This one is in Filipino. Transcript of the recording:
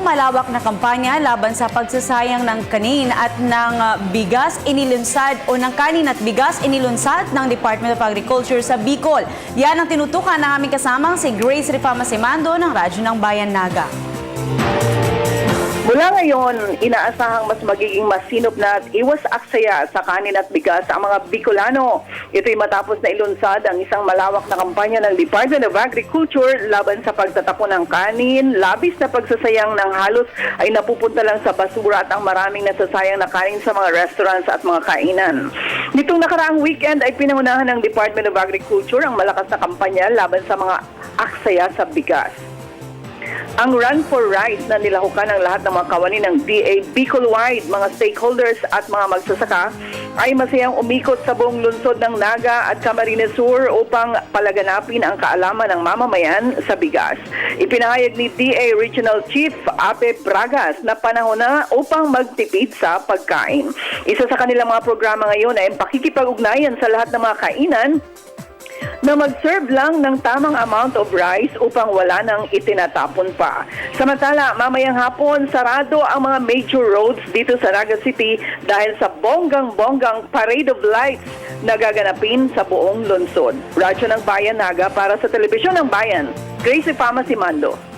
malawak na kampanya laban sa pagsasayang ng kanin at ng bigas inilunsad o ng kanin at bigas inilunsad ng Department of Agriculture sa Bicol. Yan ang tinutukan ng aming kasamang si Grace Rifama Simando ng Radyo ng Bayan Naga. Mula ngayon, inaasahang mas magiging masinop na at iwas aksaya sa kanin at bigas ang mga Bicolano. Ito'y matapos na ilunsad ang isang malawak na kampanya ng Department of Agriculture laban sa pagtatapon ng kanin. Labis na pagsasayang ng halos ay napupunta lang sa basura at ang maraming nasasayang na kanin sa mga restaurants at mga kainan. Nitong nakaraang weekend ay pinangunahan ng Department of Agriculture ang malakas na kampanya laban sa mga aksaya sa bigas. Ang Run for Rice na nilahukan ng lahat ng mga kawani ng DA Bicol-wide, mga stakeholders at mga magsasaka ay masayang umikot sa buong lungsod ng Naga at Camarines Sur upang palaganapin ang kaalaman ng mamamayan sa bigas. Ipinahayag ni DA Regional Chief Ape Bragas na panahon na upang magtipid sa pagkain. Isa sa kanilang mga programa ngayon ay pakikipag-ugnayan sa lahat ng mga kainan na mag-serve lang ng tamang amount of rice upang wala nang itinatapon pa. Samantala, mamayang hapon, sarado ang mga major roads dito sa Naga City dahil sa bonggang-bonggang Parade of Lights na gaganapin sa buong lungsod. Radyo ng Bayan Naga para sa Telebisyon ng Bayan. Grace Rifama Simando.